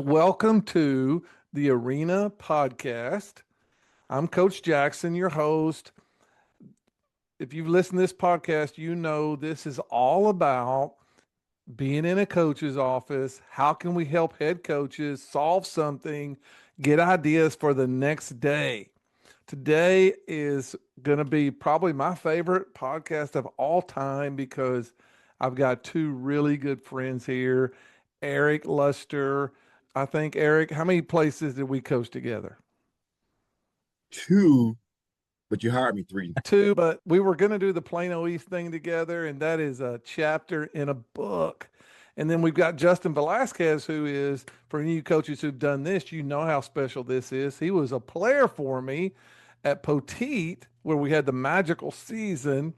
Welcome to the Arena Podcast. I'm Coach Jackson, your host. If you've listened to this podcast, you know this is all about being in a coach's office. How can we help head coaches solve something, get ideas for the next day? Today is going to be probably my favorite podcast of all time because I've got two really good friends here. Eric Luster. I think, Eric, how many places did we coach together? Two, but you hired me three. Two, but we were going to do the Plano East thing together, and that is a chapter in a book. And then we've got Justin Velasquez, who is, for you coaches who've done this, you know how special this is. He was a player for me at Poteet, where we had the magical season.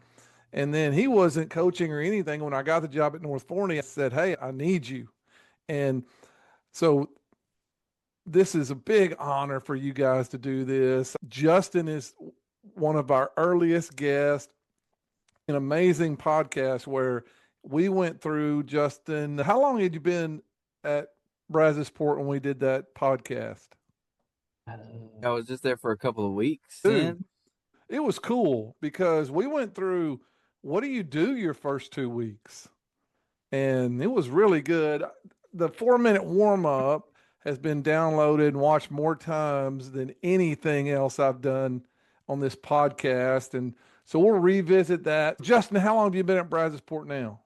And then he wasn't coaching or anything. When I got the job at North Forney, I said, "Hey, I need you." And so this is a big honor for you guys to do this. Justin is one of our earliest guests, an amazing podcast where we went through, Justin. How long had you been at Brazosport when we did that podcast? I was just there for a couple of weeks. Dude, it was cool because we went through what do you do your first 2 weeks? And it was really good. The 4 minute warm up has been downloaded and watched more times than anything else I've done on this podcast. And so we'll revisit that. Justin, how long have you been at Brazosport now?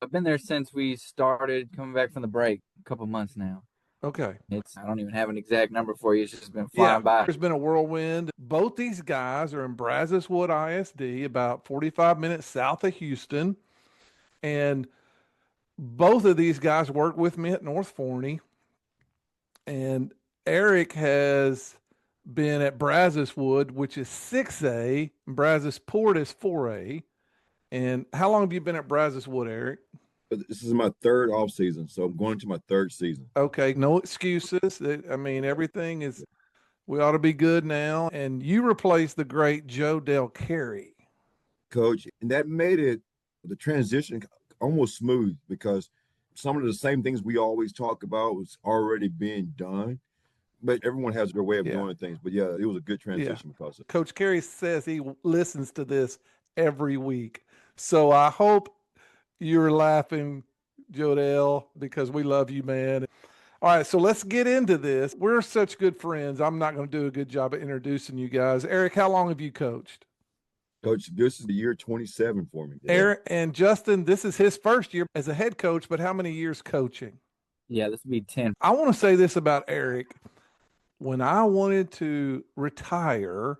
I've been there since we started coming back from the break, a couple months now. Okay. I don't even have an exact number for you. It's just been flying by. There's been a whirlwind. Both these guys are in Brazoswood ISD, about 45 minutes south of Houston. And both of these guys worked with me at North Forney. And Eric has been at Brazoswood, which is 6A. Brazosport is 4A. And how long have you been at Brazoswood, Eric? This is my third off season, so I'm going to my third season. Okay, no excuses. I mean, everything is, we ought to be good now. And you replaced the great Joe Del Carey. Coach, and that made the transition almost smooth because some of the same things we always talk about was already being done. But everyone has their way of doing things. But yeah, it was a good transition because of it. Coach Carey says he listens to this every week. So I hope you're laughing, Jodell, because we love you, man. All right, so let's get into this. We're such good friends. I'm not going to do a good job of introducing you guys. Eric, how long have you coached? Coach, this is the year 27 for me. Yeah. Eric and Justin, this is his first year as a head coach, but how many years coaching? Yeah, this would be 10. I want to say this about Eric. When I wanted to retire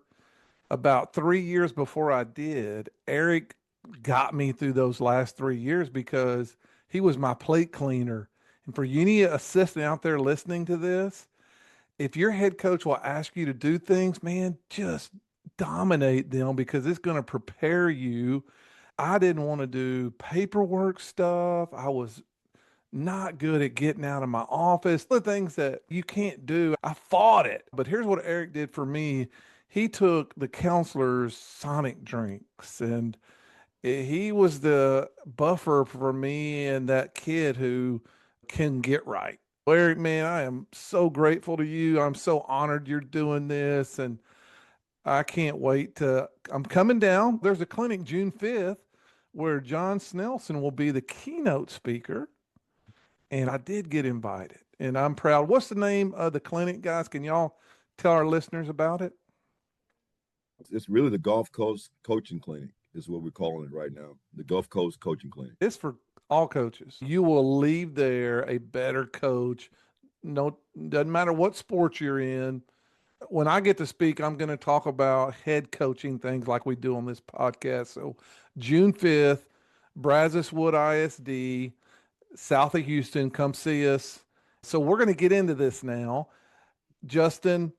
about 3 years before I did, Eric got me through those last 3 years because he was my plate cleaner. And for any assistant out there listening to this, if your head coach will ask you to do things, man, just dominate them because it's going to prepare you. I didn't want to do paperwork stuff. I was not good at getting out of my office. The things that you can't do, I fought it. But here's what Eric did for me. He took the counselor's Sonic drinks and he was the buffer for me and that kid who can get right. Eric, man, I am so grateful to you. I'm so honored you're doing this. And I can't wait I'm coming down. There's a clinic June 5th where John Snelson will be the keynote speaker. And I did get invited and I'm proud. What's the name of the clinic, guys? Can y'all tell our listeners about it? It's really the Gulf Coast Coaching Clinic is what we're calling it right now. The Gulf Coast Coaching Clinic. It's for all coaches. You will leave there a better coach. No, doesn't matter what sport you're in. When I get to speak, I'm going to talk about head coaching things like we do on this podcast. So June 5th, Brazoswood ISD, south of Houston, come see us. So we're going to get into this now. Justin,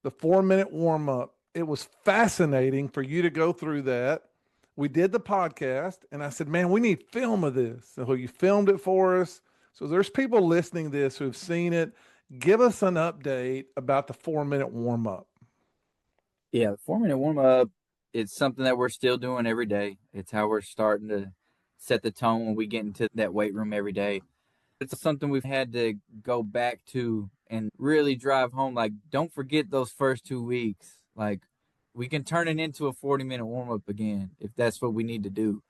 the 4 minute warm up, it was fascinating for you to go through that. We did the podcast and I said, man, we need film of this. So you filmed it for us. So there's people listening to this who've seen it. Give us an update about the 4 minute warm up. Yeah, the 4 minute warm up, it's something that we're still doing every day. It's how we're starting to set the tone when we get into that weight room every day. It's something we've had to go back to and really drive home. Like, don't forget those first 2 weeks. Like, we can turn it into a 40-minute warm up again if that's what we need to do.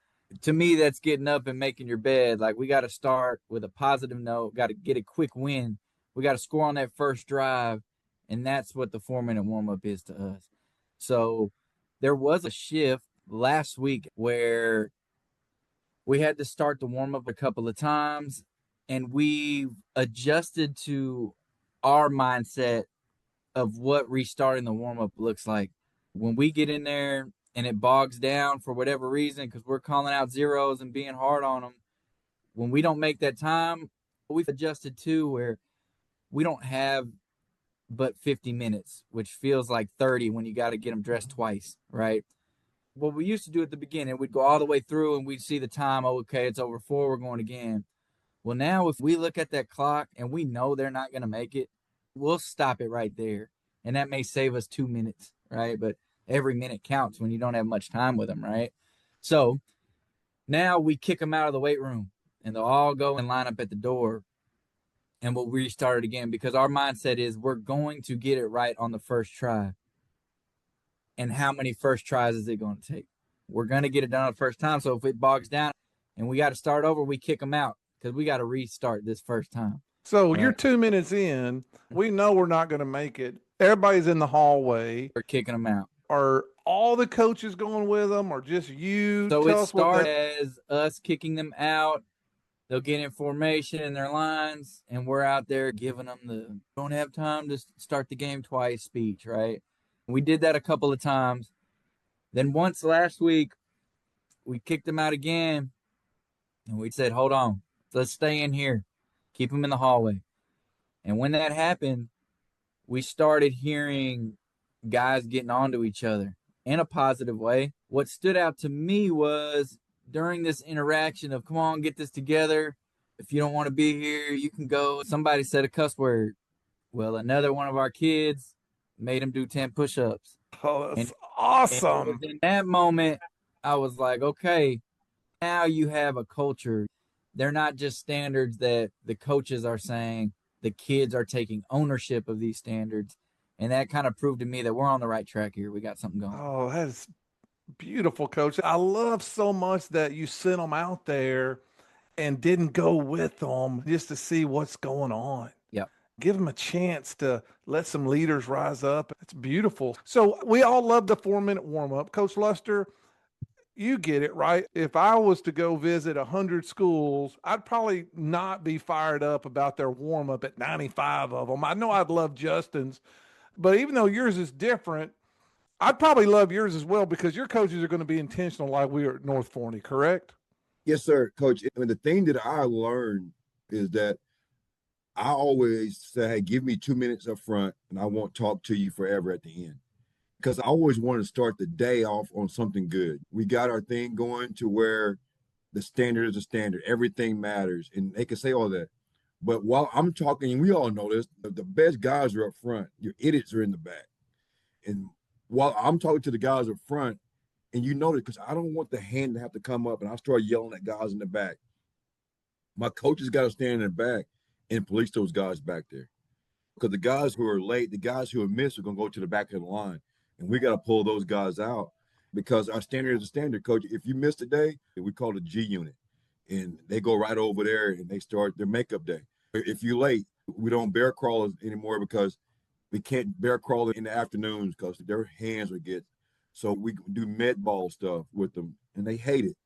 To me, that's getting up and making your bed. Like, we got to start with a positive note, got to get a quick win. We got to score on that first drive. And that's what the 4-minute warm up is to us. So there was a shift last week where we had to start the warm up a couple of times, and we adjusted to our mindset of what restarting the warm up looks like. When we get in there and it bogs down for whatever reason, because we're calling out zeros and being hard on them, when we don't make that time, we've adjusted to where we don't have but 50 minutes, which feels like 30 when you got to get them dressed twice, right? What we used to do at the beginning, we'd go all the way through and we'd see the time. Oh, okay, it's over 4. We're going again. Well, now if we look at that clock and we know they're not going to make it, we'll stop it right there. And that may save us 2 minutes, right? But every minute counts when you don't have much time with them, right? So now we kick them out of the weight room and they'll all go and line up at the door and we'll restart it again because our mindset is we're going to get it right on the first try. And how many first tries is it going to take? We're going to get it done the first time. So if it bogs down and we got to start over, we kick them out because we got to restart this first time. So you're 2 minutes in. We know we're not going to make it. Everybody's in the hallway. We're kicking them out. Are all the coaches going with them or just you? So it starts as us kicking them out. They'll get in formation in their lines, and we're out there giving them the don't have time to start the game twice speech, right? We did that a couple of times. Then once last week, we kicked them out again, and we said, hold on, let's stay in here. Keep them in the hallway. And when that happened, we started hearing guys getting onto each other in a positive way. What stood out to me was during this interaction of, come on, get this together. If you don't want to be here, you can go. Somebody said a cuss word. Well, another one of our kids made him do 10 push-ups. Oh, that's awesome. And in that moment, I was like, okay, now you have a culture. They're not just standards that the coaches are saying. The kids are taking ownership of these standards. And that kind of proved to me that we're on the right track here. We got something going. Oh, that is beautiful, Coach. I love so much that you sent them out there and didn't go with them just to see what's going on. Yep. Give them a chance to let some leaders rise up. It's beautiful. So we all love the 4-minute warm-up. Coach Luster, you get it, right? If I was to go visit 100 schools, I'd probably not be fired up about their warm-up at 95 of them. I know I'd love Justin's, but even though yours is different, I'd probably love yours as well because your coaches are going to be intentional like we are at North Forney, correct? Yes, sir, Coach. I mean, the thing that I learned is that I always say, hey, give me 2 minutes up front and I won't talk to you forever at the end. Because I always wanted to start the day off on something good. We got our thing going to where the standard is a standard. Everything matters. And they can say all that. But while I'm talking, and we all know this, the best guys are up front. Your idiots are in the back. And while I'm talking to the guys up front, and you know that because I don't want the hand to have to come up and I start yelling at guys in the back. My coaches got to stand in the back and police those guys back there. Because the guys who are late, the guys who are missed are going to go to the back of the line. And we got to pull those guys out because our standard is a standard, Coach. If you miss a day, we call it a G unit. And they go right over there and they start their makeup day. If you're late, we don't bear crawl anymore because we can't bear crawl in the afternoons because their hands would get. So we do med ball stuff with them and they hate it.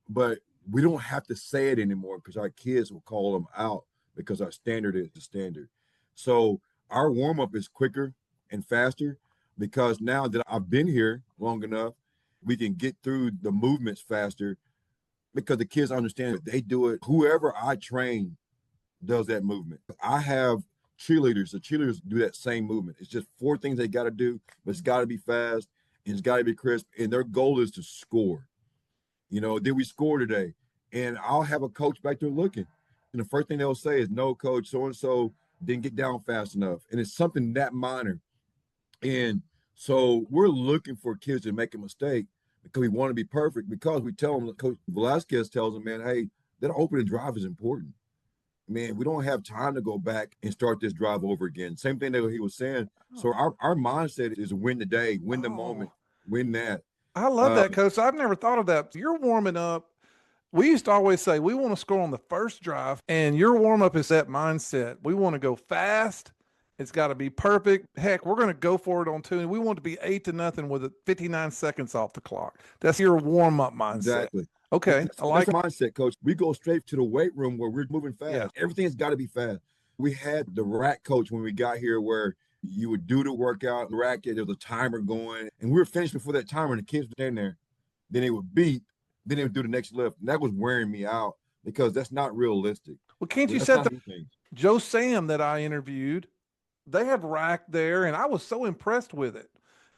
But we don't have to say it anymore because our kids will call them out because our standard is the standard. So our warm-up is quicker and faster because now that I've been here long enough, we can get through the movements faster because the kids understand that they do it. Whoever I train does that movement. I have cheerleaders. The cheerleaders do that same movement. It's just 4 things they got to do, but it's got to be fast and it's got to be crisp. And their goal is to score. You know, did we score today? And I'll have a coach back there looking. And the first thing they'll say is, no, coach, so-and-so didn't get down fast enough. And it's something that minor. And so we're looking for kids to make a mistake because we want to be perfect because we tell them, Coach Velasquez tells them, man, hey, that opening drive is important. man, we don't have time to go back and start this drive over again. Same thing that he was saying. So our mindset is win the day, win the moment, win that. I love that, Coach. I've never thought of that. You're warming up. We used to always say we want to score on the first drive, and your warm up is that mindset. We want to go fast. It's got to be perfect. Heck, we're going to go for it on 2, and we want to be 8-0 with 59 seconds off the clock. That's your warm up mindset. Exactly. Okay, I like that's mindset, Coach. We go straight to the weight room where we're moving fast. Yeah. Everything's got to be fast. We had the rack coach when we got here where you would do the workout, rack it, there was a timer going, and we were finished before that timer, and the kids were standing there. Then they would beep, then they would do the next lift. And that was wearing me out because that's not realistic. Well, can't you set the Joe Sam that I interviewed? They had rack there, and I was so impressed with it.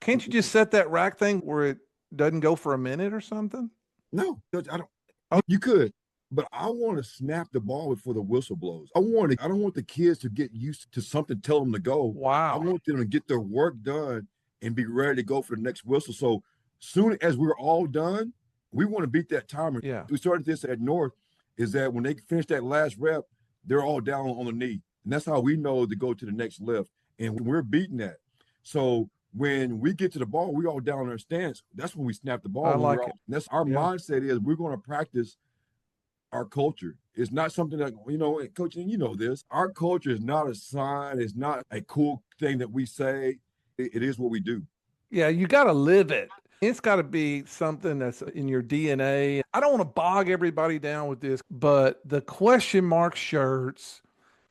Can't you just set that rack thing where it doesn't go for a minute or something? No, I don't. Oh, you could, but I want to snap the ball before the whistle blows. I don't want the kids to get used to something, tell them to go. Wow. I want them to get their work done and be ready to go for the next whistle. So soon as we're all done, we want to beat that timer. Yeah. We started this at North, is that when they finish that last rep, they're all down on the knee. And that's how we know to go to the next lift. And we're beating that. So when we get to the ball, we all down in our stance. That's when we snap the ball. I like it. That's our mindset is we're going to practice our culture. It's not something that, Coach, and you know this. Our culture is not a sign. It's not a cool thing that we say. It is what we do. Yeah, you got to live it. It's got to be something that's in your DNA. I don't want to bog everybody down with this, but the question mark shirts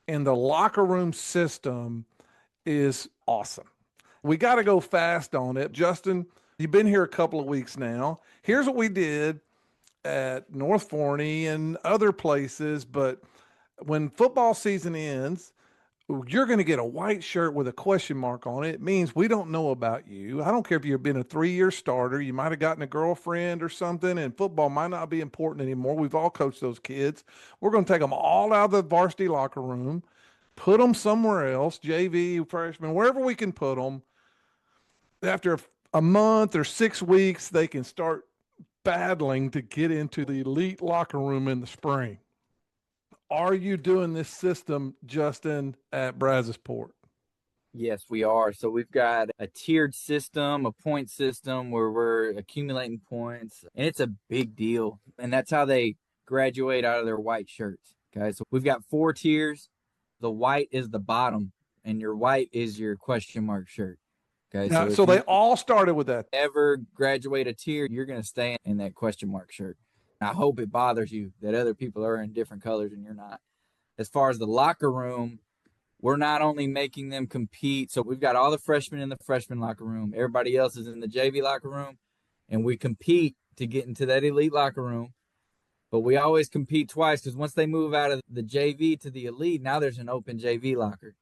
and the locker room system is awesome. We got to go fast on it. Justin, you've been here a couple of weeks now. Here's what we did at North Forney and other places, but when football season ends, you're going to get a white shirt with a question mark on it. It means we don't know about you. I don't care if you've been a 3-year starter. You might have gotten a girlfriend or something, and football might not be important anymore. We've all coached those kids. We're going to take them all out of the varsity locker room, put them somewhere else, JV, freshman, wherever we can put them. After a month or 6 weeks, they can start battling to get into the elite locker room in the spring. Are you doing this system, Justin, at Brazosport? Yes, we are. So we've got a tiered system, a point system where we're accumulating points, and it's a big deal. And that's how they graduate out of their white shirts. Okay, so we've got 4 tiers. The white is the bottom, and your white is your question mark shirt. Okay, now, so they all started with that. Ever graduate a tier, you're going to stay in that question mark shirt. I hope it bothers you that other people are in different colors and you're not. As far as the locker room, we're not only making them compete. So we've got all the freshmen in the freshman locker room. Everybody else is in the JV locker room. And we compete to get into that elite locker room. But we always compete twice because once they move out of the JV to the elite, now there's an open JV locker.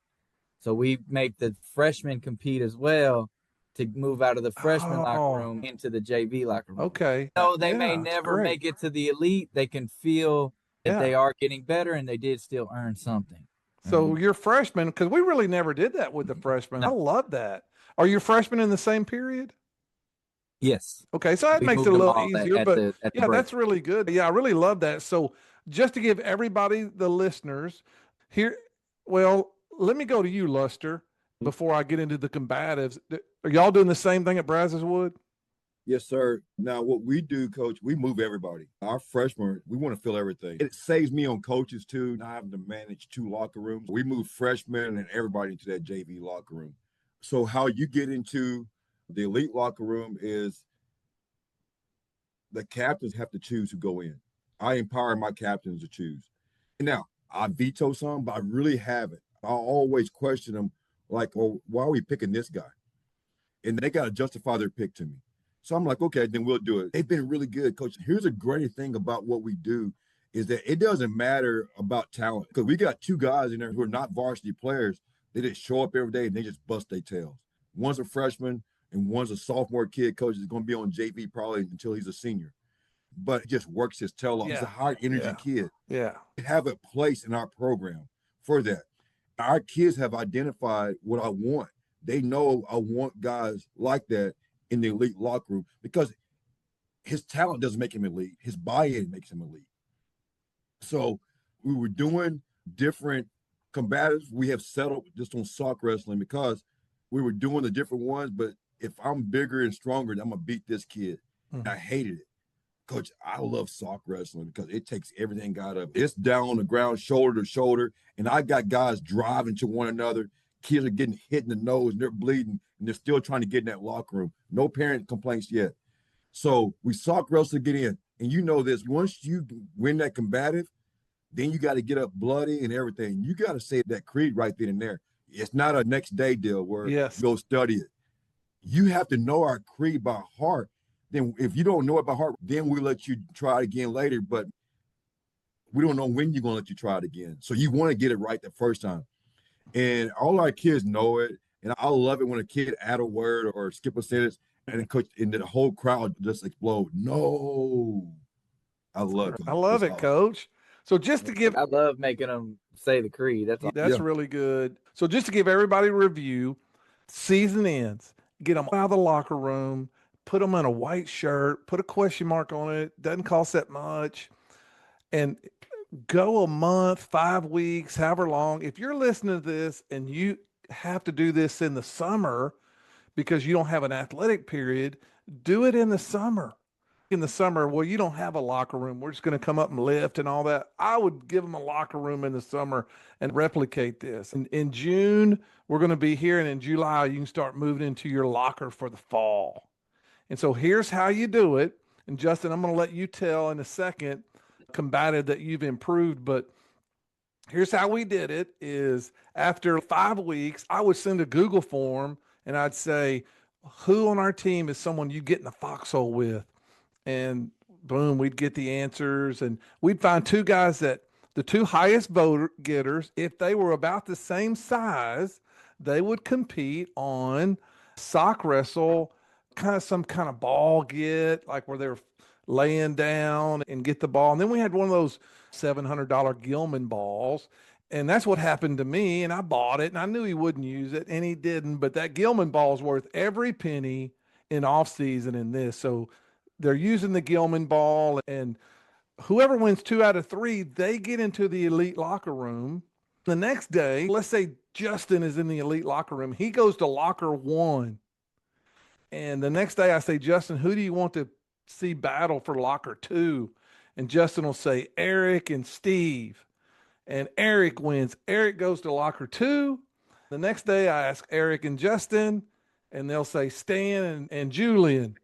So we make the freshmen compete as well to move out of the freshman locker room into the JV locker room. Okay. So they may never make it to the elite. They can feel that they are getting better and they did still earn something. So your freshmen, because we really never did that with the freshmen. I love that. Are your freshmen in the same period? Yes. Okay, so that makes it a little easier, but that's really good. Yeah, I really love that. So just to give everybody, the listeners here, well, let me go to you, Luster, before I get into the combatives. Are y'all doing the same thing at Brazoswood? Yes, sir. Now, what we do, Coach, we move everybody. Our freshmen, we want to fill everything. It saves me on coaches, too, not having to manage 2 locker rooms. We move freshmen and everybody into that JV locker room. So how you get into the elite locker room is the captains have to choose who go in. I empower my captains to choose. Now, I veto some, but I really haven't. I always question them, like, well, why are we picking this guy? And they got to justify their pick to me. So I'm like, okay, then we'll do it. They've been really good, Coach. Here's a great thing about what we do is that it doesn't matter about talent because we got 2 guys in there who are not varsity players. They just show up every day and they just bust their tails. One's a freshman and one's a sophomore kid, Coach, is going to be on JV probably until he's a senior. But he just works his tail off. He's a high energy kid. Yeah. We have a place in our program for that. Our kids have identified what I want. They know I want guys like that in the elite locker room because his talent doesn't make him elite. His buy-in makes him elite. So we were doing different combatives. We have settled just on sock wrestling because we were doing the different ones. But if I'm bigger and stronger, I'm going to beat this kid. I hated it. Coach, I love sock wrestling because it takes everything out of it. It's down on the ground, shoulder to shoulder, and I got guys driving to one another. Kids are getting hit in the nose, and they're bleeding, and they're still trying to get in that locker room. No parent complaints yet. So we sock wrestle to get in. And you know this, once you win that combative, then you got to get up bloody and everything. You got to say that creed right then and there. It's not a next day deal where you go study it. You have to know our creed by heart. Then if you don't know it by heart, then we'll let you try it again later. But we don't know when you're going to let you try it again. So you want to get it right the first time. And all our kids know it. And I love it when a kid add a word or skip a sentence and coach, and the whole crowd just explode. No. I love it. I love it, Coach. So just to give, I love making them say the creed. That's really good. So just to give everybody a review, season ends, get them out of the locker room, put them in a white shirt, put a question mark on it. Doesn't cost that much. And go a month, 5 weeks, however long. If you're listening to this and you have to do this in the summer because you don't have an athletic period, do it in the summer. In the summer, well, you don't have a locker room. We're just going to come up and lift and all that. I would give them a locker room in the summer and replicate this. And in June, we're going to be here. And in July, you can start moving into your locker for the fall. And so here's how you do it. And Justin, I'm going to let you tell in a second, combative that you've improved. But here's how we did it is after 5 weeks, I would send a Google form and I'd say, who on our team is someone you get in the foxhole with? And boom, we'd get the answers, and we'd find 2 guys that the 2 highest voter getters, if they were about the same size, they would compete on sock wrestle, some kind of ball get, like where they're laying down and get the ball. And then we had one of those $700 Gilman balls. And that's what happened to me. And I bought it and I knew he wouldn't use it and he didn't, but that Gilman ball is worth every penny in off season in this. So they're using the Gilman ball, and whoever wins 2 out of 3, they get into the elite locker room. The next day, let's say Justin is in the elite locker room. He goes to locker 1. And the next day I say, Justin, who do you want to see battle for locker 2? And Justin will say, Eric and Steve. And Eric wins. Eric goes to locker 2. The next day I ask Eric and Justin, and they'll say Stan and Julian.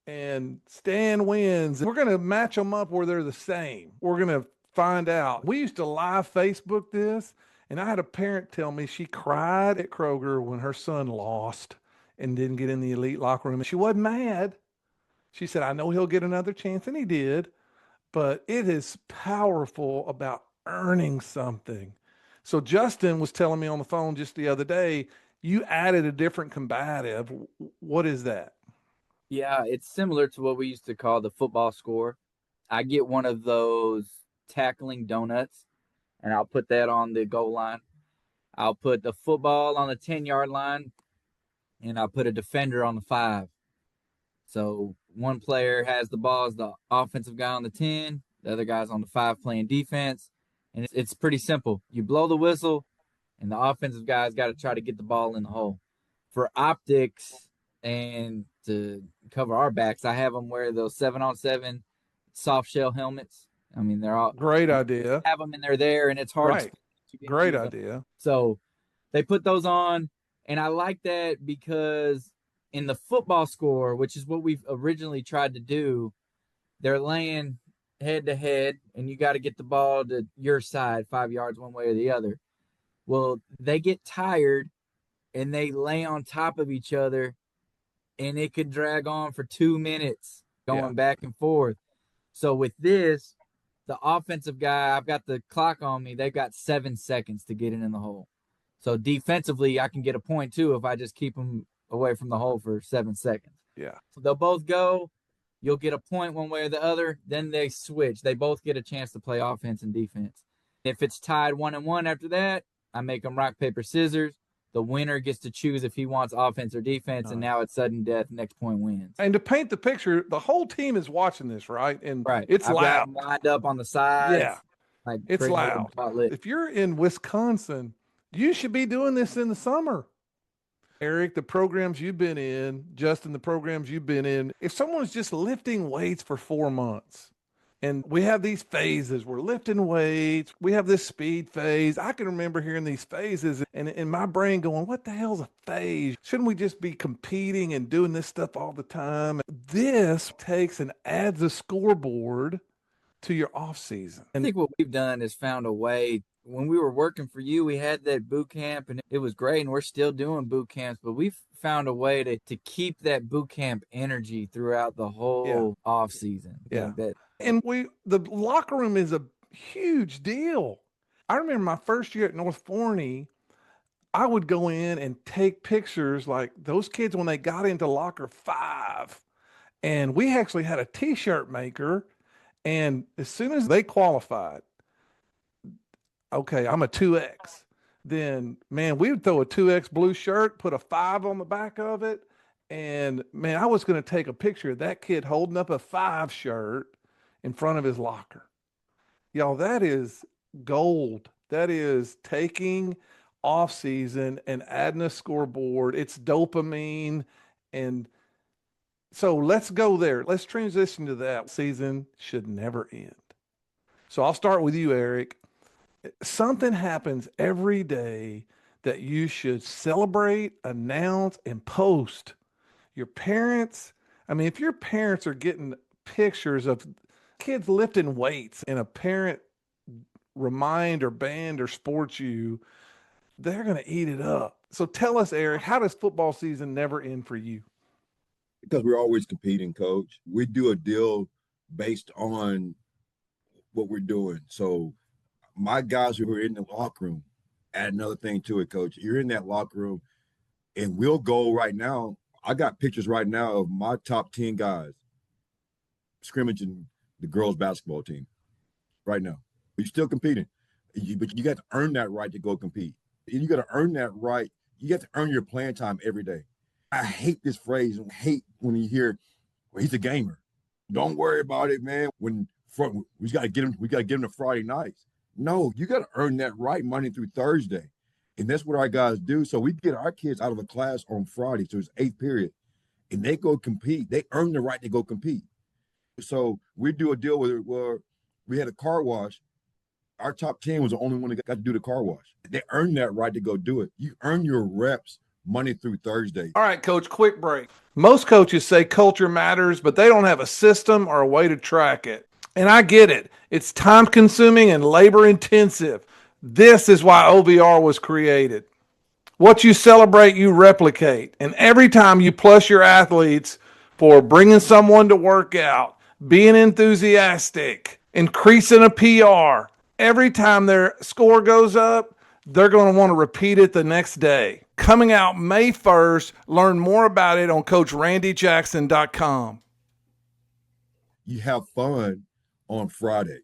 And Stan wins. We're going to match them up where they're the same. We're going to find out. We used to live Facebook this, and I had a parent tell me she cried at Kroger when her son lost and didn't get in the elite locker room. She wasn't mad. She said, I know he'll get another chance, and he did. But it is powerful about earning something. So Justin was telling me on the phone just the other day, you added a different combative. What is that? Yeah, it's similar to what we used to call the football score. I get one of those tackling donuts, and I'll put that on the goal line. I'll put the football on the 10-yard line, and I'll put a defender on the 5. So one player has the ball as the offensive guy on the 10, the other guy's on the 5 playing defense. And it's pretty simple. You blow the whistle, and the offensive guy's got to try to get the ball in the hole. For optics and to cover our backs, I have them wear those 7-on-7 soft shell helmets. I mean, they're all great idea. Have them and they're there, and it's hard. Right. Great idea. So they put those on, and I like that because in the football score, which is what we've originally tried to do, they're laying head to head, and you got to get the ball to your side 5 yards one way or the other. Well, they get tired, and they lay on top of each other, and it could drag on for 2 minutes going back and forth. So with this, the offensive guy, I've got the clock on me. They've got 7 seconds to get it in the hole. So defensively, I can get a point too if I just keep them away from the hole for 7 seconds. Yeah. So they'll both go. You'll get a point one way or the other. Then they switch. They both get a chance to play offense and defense. If it's tied 1-1 after that, I make them rock, paper, scissors. The winner gets to choose if he wants offense or defense, and now it's sudden death. Next point wins. And to paint the picture, the whole team is watching this, right? And right. It's I've loud. got them lined up on the sides. Yeah. Like It's creating a little loud. spotlight. If you're in Wisconsin, you should be doing this in the summer. Eric, the programs you've been in, Justin, the programs you've been in, if someone's just lifting weights for 4 months, and we have these phases, we're lifting weights, we have this speed phase. I can remember hearing these phases and in my brain going, what the hell's a phase? Shouldn't we just be competing and doing this stuff all the time? This takes and adds a scoreboard to your off season. I think what we've done is found a way. When we were working for you, we had that boot camp and it was great, and we're still doing boot camps, but we've found a way to keep that boot camp energy throughout the whole off season. Yeah. Like that. And the locker room is a huge deal. I remember my first year at North Forney, I would go in and take pictures like those kids when they got into locker 5. And we actually had a t-shirt maker. And as soon as they qualified, okay, I'm a 2X. Then, man, we would throw a 2X blue shirt, put a 5 on the back of it. And, man, I was going to take a picture of that kid holding up a 5 shirt in front of his locker. Y'all, that is gold. That is taking off season and adding a scoreboard. It's dopamine. And so let's go there. Let's transition to that. Season should never end. So I'll start with you, Eric. Something happens every day that you should celebrate, announce, and post. Your parents, I mean, if your parents are getting pictures of kids lifting weights and a parent remind or band or sports you, they're going to eat it up. So tell us, Eric, how does football season never end for you? Because we're always competing, Coach. We do a deal based on what we're doing. So my guys who are in the locker room, add another thing to it, Coach. You're in that locker room, and we'll go right now. I got pictures right now of my top 10 guys scrimmaging the girls basketball team right now. You're still competing, but you got to earn that right to go compete. And you got to earn that right. You got to earn your playing time every day. I hate this phrase and hate when you hear, well, he's a gamer. Don't worry about it, man. We got to get him to Friday nights. No, you got to earn that right Monday through Thursday. And that's what our guys do. So we get our kids out of a class on Friday, so it's 8th period, and they go compete. They earn the right to go compete. So we do a deal where we had a car wash. Our top 10 was the only one that got to do the car wash. They earned that right to go do it. You earn your reps Monday through Thursday. All right, Coach, quick break. Most coaches say culture matters, but they don't have a system or a way to track it. And I get it. It's time consuming and labor intensive. This is why OVR was created. What you celebrate, you replicate. And every time you plus your athletes for bringing someone to work out, being enthusiastic, increasing a PR, every time their score goes up, they're going to want to repeat it the next day. Coming out May 1st, learn more about it on CoachRandyJackson.com. You have fun on Friday.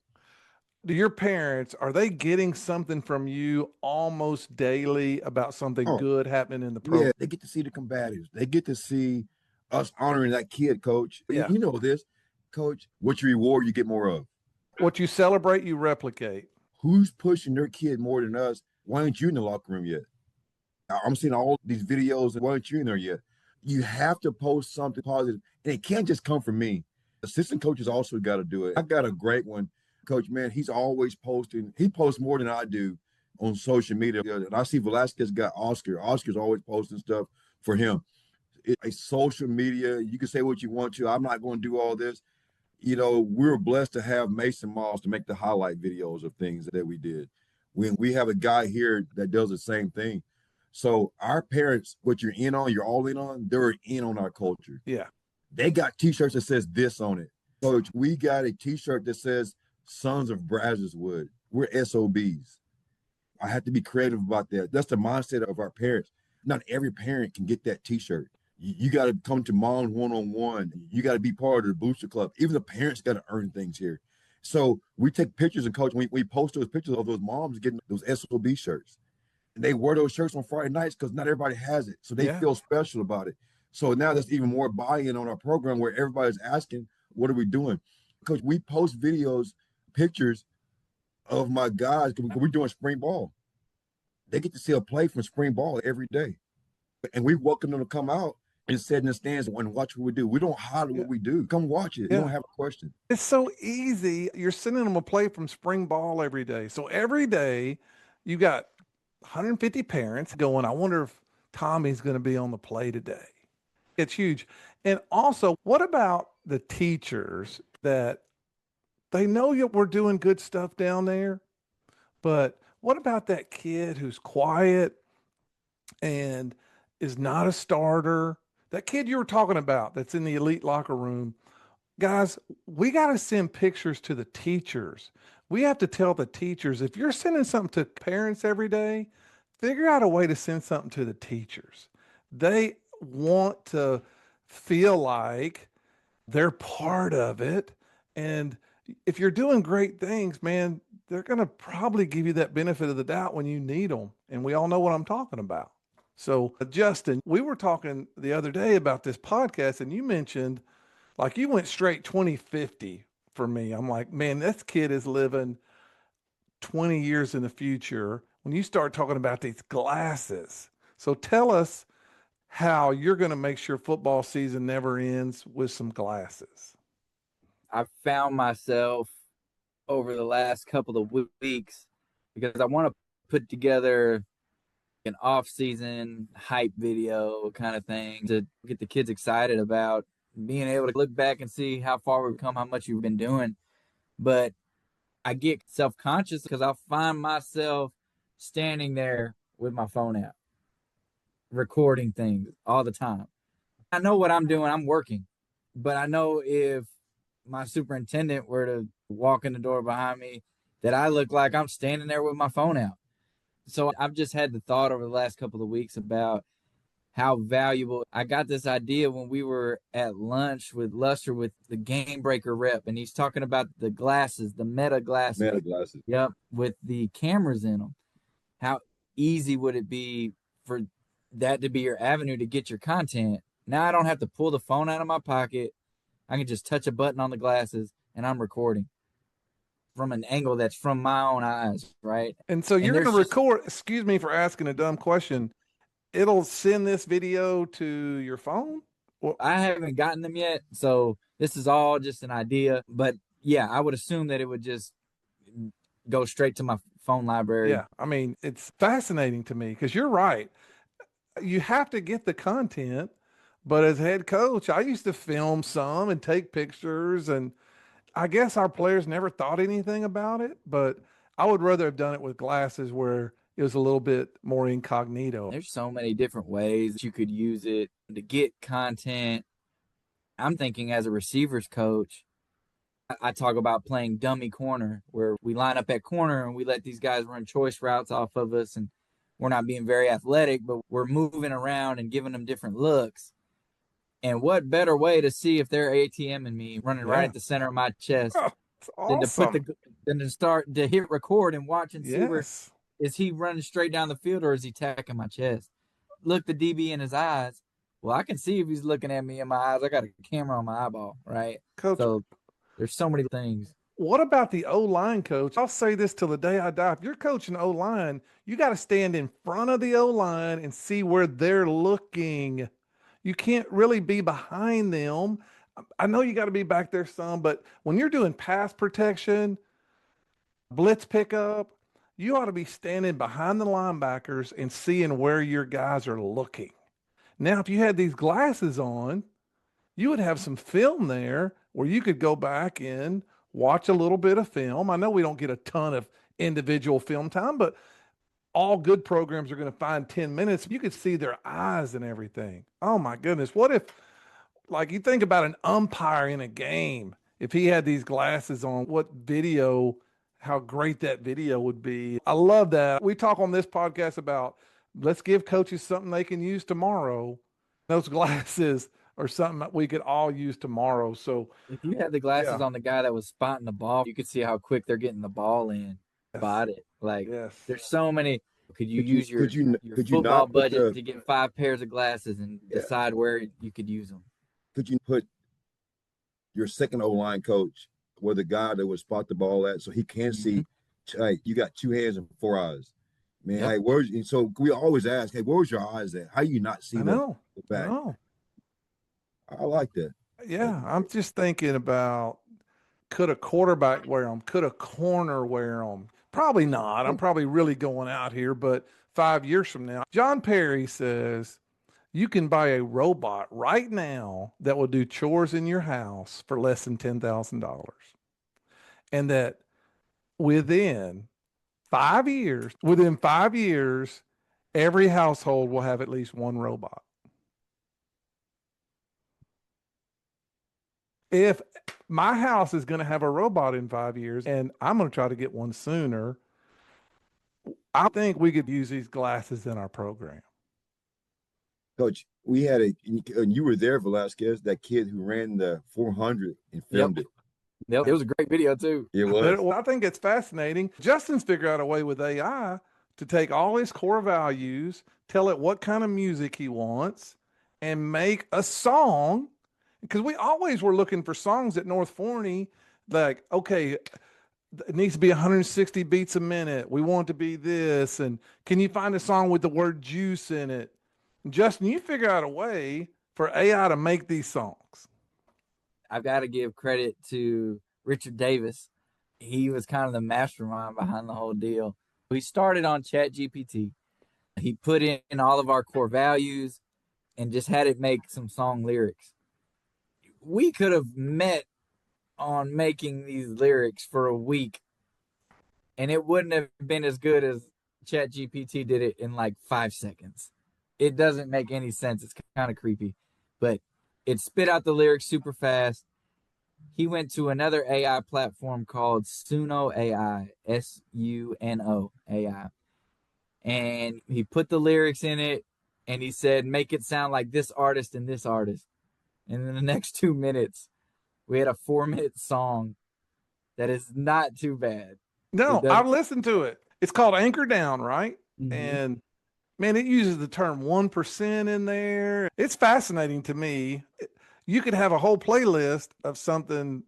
Do your parents, are they getting something from you almost daily about something good happening in the program? Yeah, they get to see the combatives. They get to see us honoring that kid, Coach. Yeah. You know this, Coach. What you reward, you get more of. What you celebrate, you replicate. Who's pushing their kid more than us? Why aren't you in the locker room yet? I'm seeing all these videos, and why aren't you in there yet? You have to post something positive, and it can't just come from me. Assistant coaches also got to do it. I got a great one. Coach, man, he's always posting. He posts more than I do on social media. And I see Velasquez got Oscar. Oscar's always posting stuff for him. It's social media. You can say what you want to. I'm not going to do all this. You know, we were blessed to have Mason Moss to make the highlight videos of things that we did. When we have a guy here that does the same thing. So our parents, what you're in on, you're all in on, they're in on our culture. Yeah. They got T-shirts that says this on it. Coach, we got a T-shirt that says Sons of Brazoswood. We're SOBs. I have to be creative about that. That's the mindset of our parents. Not every parent can get that T-shirt. You got to come to Mom's one-on-one. You got to be part of the Booster Club. Even the parents got to earn things here. So we take pictures, and Coach, we post those pictures of those moms getting those SOB shirts. And they wear those shirts on Friday nights because not everybody has it. So they feel special about it. So now there's even more buy-in on our program where everybody's asking, what are we doing? Coach, we post videos, pictures of my guys, we're doing spring ball. They get to see a play from spring ball every day. And we welcome them to come out and sit in the stands and watch what we do. We don't hide what we do. Come watch it. You don't have a question. It's so easy. You're sending them a play from spring ball every day. So every day you got 150 parents going, I wonder if Tommy's going to be on the play today. It's huge. And also, what about the teachers that they know we're doing good stuff down there, but what about that kid who's quiet and is not a starter? That kid you were talking about that's in the elite locker room. Guys, we got to send pictures to the teachers. We have to tell the teachers, if you're sending something to parents every day, figure out a way to send something to the teachers. They want to feel like they're part of it. And if you're doing great things, man, they're going to probably give you that benefit of the doubt when you need them. And we all know what I'm talking about. So, Justin, we were talking the other day about this podcast, and you mentioned, like, you went straight 2050 for me. I'm like, man, this kid is living 20 years in the future when you start talking about these glasses. So tell us how you're going to make sure football season never ends with some glasses. I found myself over the last couple of weeks, because I want to put together an off-season hype video kind of thing to get the kids excited about being able to look back and see how far we've come, how much you've been doing. But I get self-conscious because I'll find myself standing there with my phone out, recording things all the time. I know what I'm doing. I'm working. But I know if my superintendent were to walk in the door behind me, that I look like I'm standing there with my phone out. So I've just had the thought over the last couple of weeks about how valuable. I got this idea when we were at lunch with Luster with the Game Breaker rep, and he's talking about the glasses, the meta glasses. Meta glasses. Yep, with the cameras in them. How easy would it be for that to be your avenue to get your content? Now I don't have to pull the phone out of my pocket. I can just touch a button on the glasses, and I'm recording from an angle that's from my own eyes, right? And so you're going to record, excuse me for asking a dumb question. It'll send this video to your phone? Well, I haven't gotten them yet, so this is all just an idea. But yeah, I would assume that it would just go straight to my phone library. Yeah, I mean, it's fascinating to me because you're right. You have to get the content, but as head coach, I used to film some and take pictures, and I guess our players never thought anything about it, but I would rather have done it with glasses where it was a little bit more incognito. There's so many different ways that you could use it to get content. I'm thinking as a receivers coach, I talk about playing dummy corner, where we line up at corner and we let these guys run choice routes off of us, and we're not being very athletic, but we're moving around and giving them different looks. And what better way to see if they're ATMing me running right at the center of my chest Awesome. than to start to hit record and watch and see where is he running straight down the field or is he tacking my chest? Look the DB in his eyes. Well, I can see if he's looking at me in my eyes. I got a camera on my eyeball, right? Coach, so there's so many things. What about the O-line coach? I'll say this till the day I die. If you're coaching O-line, you got to stand in front of the O-line and see where they're looking. You can't really be behind them. I know you got to be back there some, but when you're doing pass protection, blitz pickup, you ought to be standing behind the linebackers and seeing where your guys are looking. Now, if you had these glasses on, you would have some film there where you could go back and watch a little bit of film. I know we don't get a ton of individual film time, but all good programs are going to find 10 minutes. You could see their eyes and everything. Oh my goodness. What if, like, you think about an umpire in a game, if he had these glasses on, what video, how great that video would be. I love that. We talk on this podcast about let's give coaches something they can use tomorrow. Those glasses are something that we could all use tomorrow. So if you had the glasses on the guy that was spotting the ball, you could see how quick they're getting the ball in. Spot it. Like, there's so many. Could you use your football budget to get 5 pairs of glasses and decide where you could use them? Could you put your second O-line coach where the guy that would spot the ball at so he can see Hey, you got 2 hands and 4 eyes. Man, Yep. hey, so we always ask, hey, where's your eyes at? How do you not see I that know. I back? know. I like that. Yeah, I'm just thinking about, could a quarterback wear them? Could a corner wear them? Probably not. I'm probably really going out here, but 5 years from now, John Perry says you can buy a robot right now that will do chores in your house for less than $10,000. And that within 5 years, every household will have at least one robot. If my house is going to have a robot in 5 years and I'm going to try to get one sooner, I think we could use these glasses in our program. Coach, we had and you were there, Velasquez, that kid who ran the 400 and Yep. filmed it. Yep. It was a great video too. It was. I think it's fascinating. Justin's figured out a way with AI to take all his core values, tell it what kind of music he wants, and make a song. Because we always were looking for songs at North Forney, like, okay, it needs to be 160 beats a minute. We want it to be this. And can you find a song with the word juice in it? Justin, you figure out a way for AI to make these songs. I've got to give credit to Richard Davis. He was kind of the mastermind behind the whole deal. We started on ChatGPT. He put in all of our core values and just had it make some song lyrics. We could have met on making these lyrics for a week, and it wouldn't have been as good as ChatGPT did it in like 5 seconds. It doesn't make any sense. It's kind of creepy, but it spit out the lyrics super fast. He went to another AI platform called Suno AI, Suno AI, and he put the lyrics in it, and he said, make it sound like this artist and this artist. And in the next 2 minutes, we had a 4-minute song that is not too bad. No, I've listened to it. It's called Anchor Down, right? Mm-hmm. And man, it uses the term 1% in there. It's fascinating to me. You could have a whole playlist of something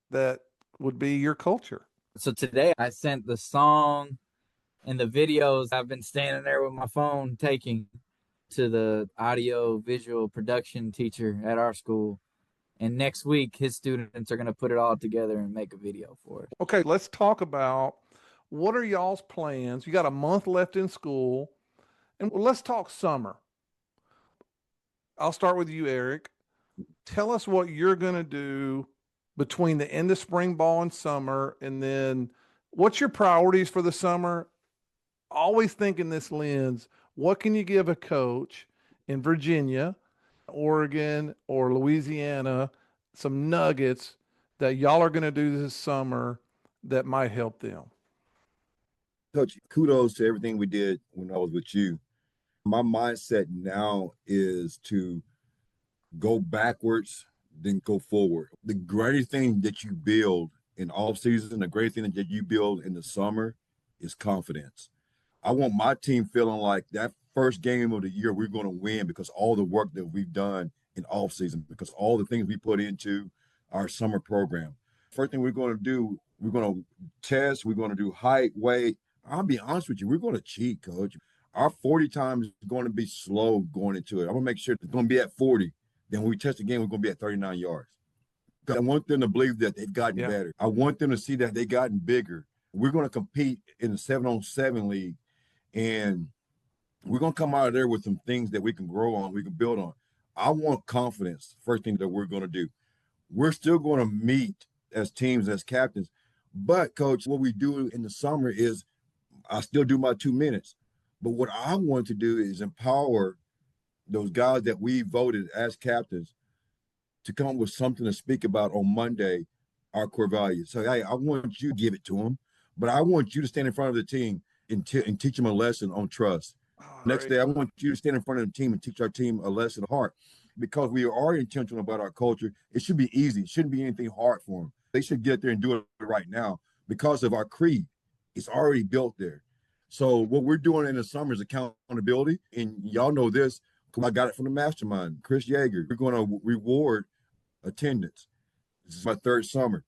that would be your culture. So today I sent the song and the videos I've been standing there with my phone taking to the audio visual production teacher at our school. And next week, his students are going to put it all together and make a video for it. Okay, let's talk about, what are y'all's plans? You got a month left in school, and let's talk summer. I'll start with you, Eric. Tell us what you're going to do between the end of spring ball and summer, and then what's your priorities for the summer? Always think in this lens, what can you give a coach in Virginia, Oregon, or Louisiana some nuggets that y'all are going to do this summer that might help them? Coach, kudos to everything we did when I was with you. My mindset now is to go backwards, then go forward. The greatest thing that you build in off season, the greatest thing that you build in the summer is confidence. I want my team feeling like that first game of the year, we're going to win because all the work that we've done in off season, because all the things we put into our summer program. First thing we're going to do, we're going to test, we're going to do height, weight. I'll be honest with you, we're going to cheat, coach. Our 40 time is going to be slow going into it. I'm going to make sure it's going to be at 40. Then when we test again, we're going to be at 39 yards. I want them to believe that they've gotten better. I want them to see that they've gotten bigger. We're going to compete in the 7-on-7 league, and we're going to come out of there with some things that we can grow on, we can build on. I want confidence, first thing that we're going to do. We're still going to meet as teams, as captains. But, Coach, what we do in the summer is I still do my 2 minutes. But what I want to do is empower those guys that we voted as captains to come up with something to speak about on Monday, our core values. So, hey, I want you to give it to them, but I want you to stand in front of the team and teach them a lesson on trust. Next day, I want you to stand in front of the team and teach our team a lesson of heart, because we are intentional about our culture. It should be easy. It shouldn't be anything hard for them. They should get there and do it right now because of our creed. It's already built there. So what we're doing in the summer is accountability. And y'all know this, I got it from the mastermind, Chris Yeager. We're going to reward attendance. This is my third summer.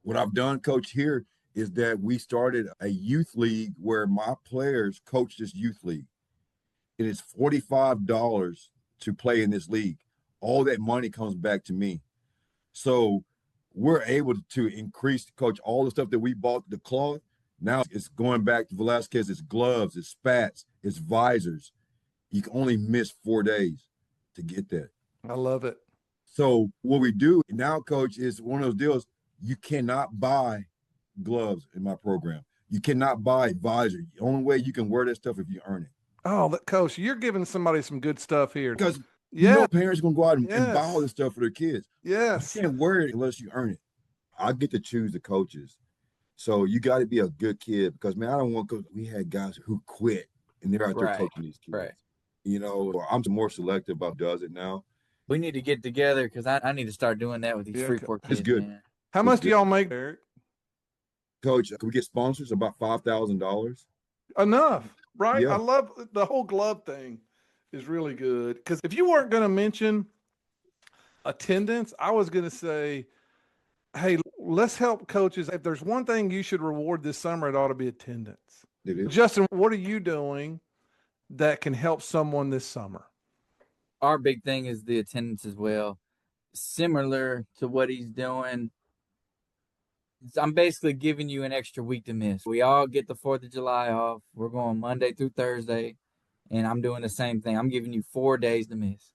What I've done, Coach, here is that we started a youth league where my players coach this youth league. It is $45 to play in this league. All that money comes back to me. So we're able to increase, coach, all the stuff that we bought, the cloth. Now it's going back to Velasquez, it's gloves, it's spats, it's visors. You can only miss 4 days to get that. I love it. So what we do now, coach, is one of those deals. You cannot buy gloves in my program. You cannot buy visor. The only way you can wear that stuff if you earn it. Oh, Coach, you're giving somebody some good stuff here. Because you know parents are going to go out and buy all this stuff for their kids. Yes. You can't wear it unless you earn it. I get to choose the coaches. So you got to be a good kid because, man, I don't want to – we had guys who quit, and they're out there coaching these kids. Right. You know, I'm more selective about does it now. We need to get together because I need to start doing that with these Freeport kids. It's good. Man. How much do y'all make, Eric? Coach, can we get sponsors? About $5,000. Enough, right? Yeah. I love the whole glove thing is really good. Because if you weren't going to mention attendance, I was going to say, hey, let's help coaches. If there's one thing you should reward this summer, it ought to be attendance. It is. Justin, what are you doing that can help someone this summer? Our big thing is the attendance as well. Similar to what he's doing, I'm basically giving you an extra week to miss. We all get the 4th of July off. We're going Monday through Thursday, and I'm doing the same thing. I'm giving you 4 days to miss.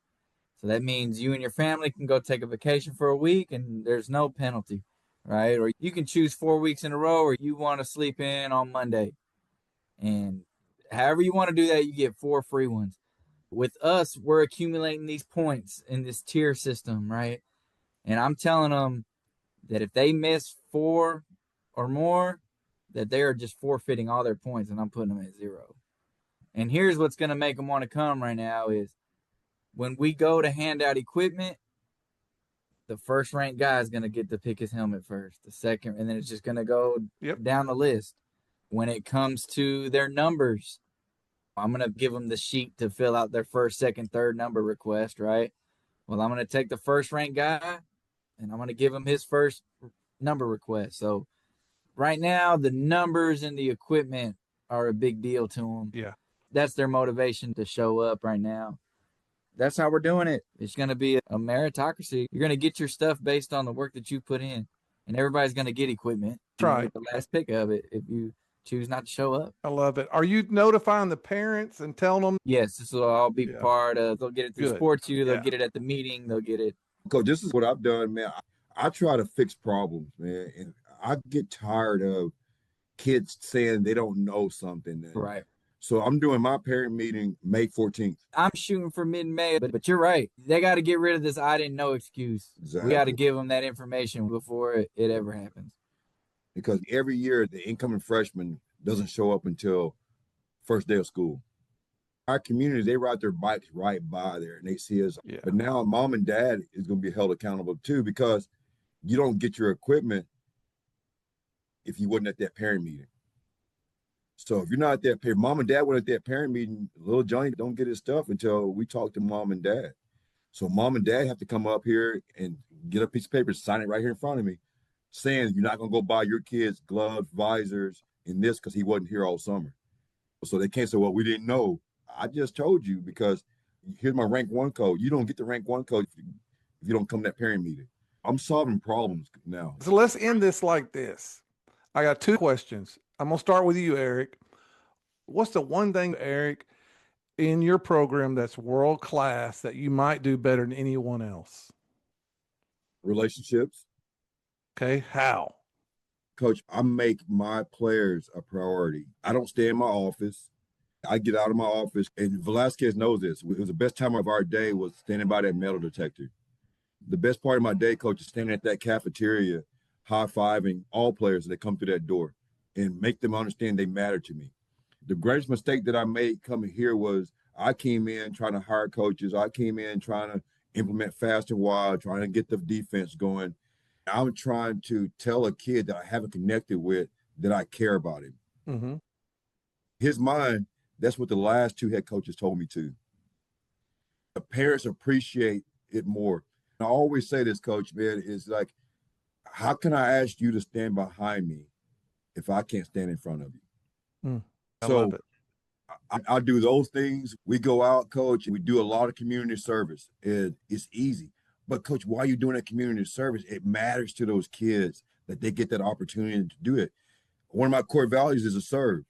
So that means you and your family can go take a vacation for a week, and there's no penalty, right? Or you can choose 4 weeks in a row, or you want to sleep in on Monday. And however you want to do that, you get 4 free ones. With us, we're accumulating these points in this tier system, right? And I'm telling them that if they miss 4 or more, that they are just forfeiting all their points, and I'm putting them at 0. And here's what's going to make them want to come right now is when we go to hand out equipment, the first ranked guy is going to get to pick his helmet first, the second, and then it's just going to go down the list. When it comes to their numbers, I'm going to give them the sheet to fill out their first, second, third number request, right? Well, I'm going to take the first ranked guy, and I'm going to give him his first number request. So right now, the numbers and the equipment are a big deal to them. Yeah. That's their motivation to show up right now. That's how we're doing it. It's going to be a meritocracy. You're going to get your stuff based on the work that you put in, and everybody's going to get equipment. Right. The last pick of it if you choose not to show up. I love it. Are you notifying the parents and telling them? Yes, this will all be part of. They'll get it through Sports U. They'll get it at the meeting. They'll get it. Coach, this is what I've done, man. I try to fix problems, man, and I get tired of kids saying they don't know something. Right. So I'm doing my parent meeting May 14th. I'm shooting for mid-May, but you're right. They got to get rid of this I didn't know excuse. Exactly. We got to give them that information before it ever happens. Because every year the incoming freshman doesn't show up until first day of school. Our community, they ride their bikes right by there and they see us. Yeah. But now mom and dad is going to be held accountable too because you don't get your equipment if you wasn't at that parent meeting. So if you're not at that parent, mom and dad went at that parent meeting, little Johnny don't get his stuff until we talk to mom and dad. So mom and dad have to come up here and get a piece of paper, sign it right here in front of me, saying you're not going to go buy your kids gloves, visors, and this because he wasn't here all summer. So they can't say, well, we didn't know. I just told you because here's my rank 1 code. You don't get the rank 1 code if you don't come to that parent meeting. I'm solving problems now. So let's end this like this. I got 2 questions. I'm going to start with you, Eric. What's the one thing, Eric, in your program that's world-class that you might do better than anyone else? Relationships. Okay, how? Coach, I make my players a priority. I don't stay in my office. I get out of my office, and Velasquez knows this. It was the best time of our day was standing by that metal detector. The best part of my day, Coach, is standing at that cafeteria, high-fiving all players that come through that door and make them understand they matter to me. The greatest mistake that I made coming here was I came in trying to hire coaches. I came in trying to implement fast and wide, trying to get the defense going. I'm trying to tell a kid that I haven't connected with that I care about him. Mm-hmm. His mind, that's what the last 2 head coaches told me to. The parents appreciate it more. I always say this, Coach, man, is like, how can I ask you to stand behind me if I can't stand in front of you. I love So it. I do those things. We go out, coach, and we do a lot of community service. It's easy. But, coach, while you're doing that community service, it matters to those kids that they get that opportunity to do it. One of my core values is to serve.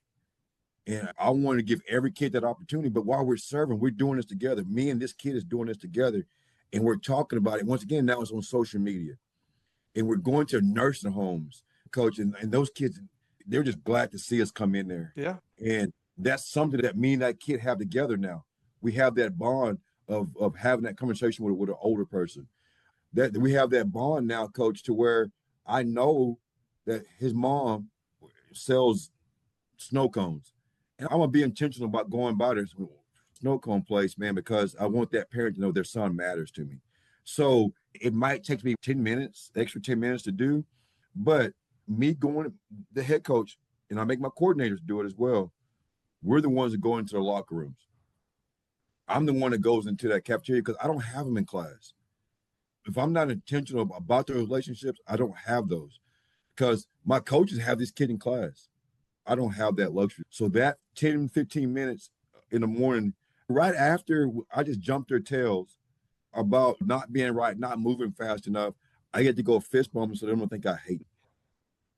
And I want to give every kid that opportunity. But while we're serving, we're doing this together. Me and this kid is doing this together. And we're talking about it. Once again, now it's on social media. And we're going to nursing homes, coach. And those kids, they're just glad to see us come in there. Yeah. And that's something that me and that kid have together now. We have that bond of having that conversation with an older person. That we have that bond now, coach, to where I know that his mom sells snow cones. And I'm gonna be intentional about going by this snow cone place, man, because I want that parent to know their son matters to me. So it might take me 10 minutes, extra 10 minutes to do, but me going, the head coach, and I make my coordinators do it as well. We're the ones that go into the locker rooms. I'm the one that goes into that cafeteria because I don't have them in class. If I'm not intentional about those relationships, I don't have those because my coaches have this kid in class. I don't have that luxury. So that 10, 15 minutes in the morning, right after I just jumped their tails about not being right, not moving fast enough, I get to go fist bump them so they don't think I hate them.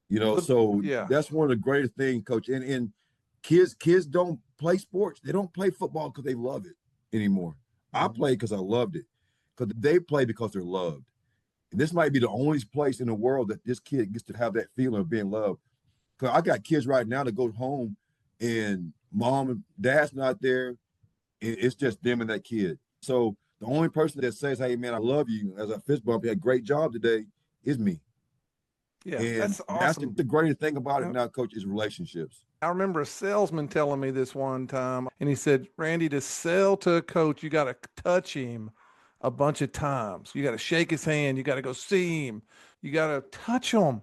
You know, so Yeah. that's one of the greatest things, coach. And kids don't play sports. They don't play football because they love it anymore. I play because I loved it. Because they play because they're loved. And this might be the only place in the world that this kid gets to have that feeling of being loved. Because I got kids right now that go home and mom and dad's not there. And it's just them and that kid. So the only person that says, hey, man, I love you as a fist bump, you had a great job today is me. Yeah, And that's awesome. That's the greatest thing about it now, coach, is relationships. I remember a salesman telling me this one time, and he said, Randy, to sell to a coach, you got to touch him a bunch of times. You got to shake his hand. You got to go see him. You got to touch him.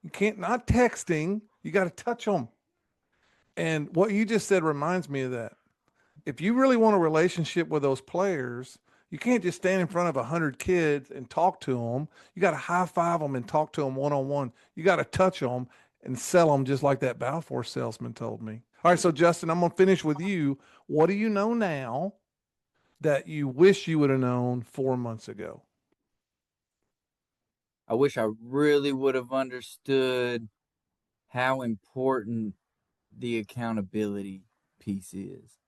You can't, not texting, you got to touch him. And what you just said reminds me of that. If you really want a relationship with those players, you can't just stand in front of 100 kids and talk to them. You got to high five them and talk to them one-on-one. You got to touch them and sell them just like that Balfour salesman told me. All right, so Justin, I'm going to finish with you. What do you know now that you wish you would have known 4 months ago? I wish I really would have understood how important the accountability piece is.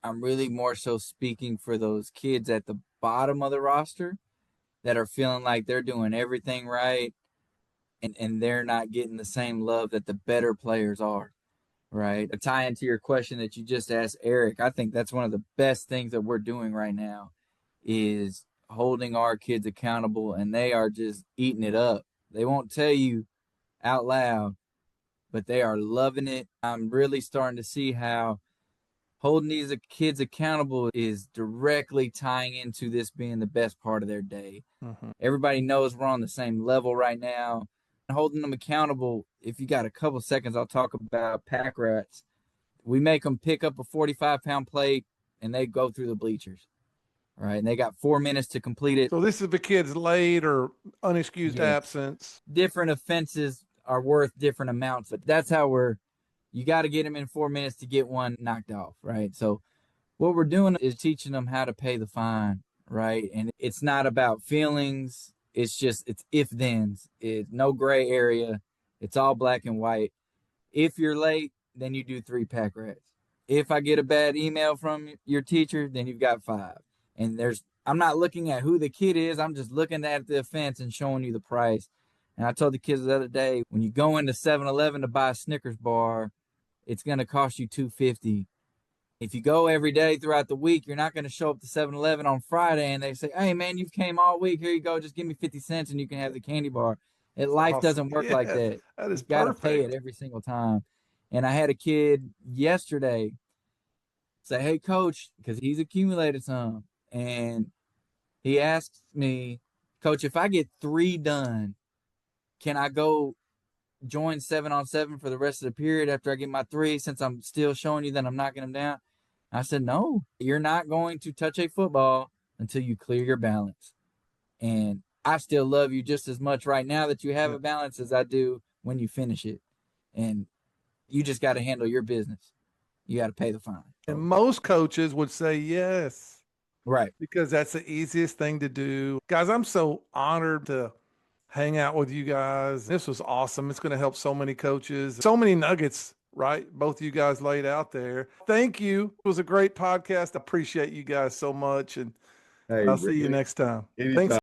I'm really more so speaking for those kids at the bottom of the roster that are feeling like they're doing everything right and they're not getting the same love that the better players are, right? To tie into your question that you just asked, Eric, I think that's one of the best things that we're doing right now is holding our kids accountable, and they are just eating it up. They won't tell you out loud, but they are loving it. I'm really starting to see how holding these kids accountable is directly tying into this being the best part of their day. Mm-hmm. Everybody knows we're on the same level right now. Holding them accountable, if you got a couple seconds, I'll talk about pack rats. We make them pick up a 45-pound plate, and they go through the bleachers, right? And they got 4 minutes to complete it. So this is the kid's late or unexcused absence. Different offenses are worth different amounts, but that's how you got to get them in 4 minutes to get one knocked off, right? So what we're doing is teaching them how to pay the fine, right? And it's not about feelings. It's if-thens. It's no gray area. It's all black and white. If you're late, then you do 3 pack rats. If I get a bad email from your teacher, then you've got 5. And I'm not looking at who the kid is. I'm just looking at the offense and showing you the price. And I told the kids the other day, when you go into 7-Eleven to buy a Snickers bar, it's going to cost you $2.50. If you go every day throughout the week, you're not going to show up to 7-Eleven on Friday and they say, hey, man, you've came all week. Here you go. Just give me 50 cents and you can have the candy bar. Life doesn't work like that. That is You've got to perfect. pay it every single time. And I had a kid yesterday say, hey, coach, because he's accumulated some. And he asked me, coach, if I get 3 done, can I go join 7-on-7 for the rest of the period after I get my 3 since I'm still showing you that I'm knocking them down? I said, no, you're not going to touch a football until you clear your balance. And I still love you just as much right now that you have a balance as I do when you finish it. and you just got to handle your business. You got to pay the fine. And most coaches would say yes. Right. Because that's the easiest thing to do. Guys, I'm so honored to hang out with you guys. This was awesome. It's going to help so many coaches. So many nuggets, right? Both of you guys laid out there. Thank you. It was a great podcast. I appreciate you guys so much. And Hey, I'll see you next time. anytime. Thanks.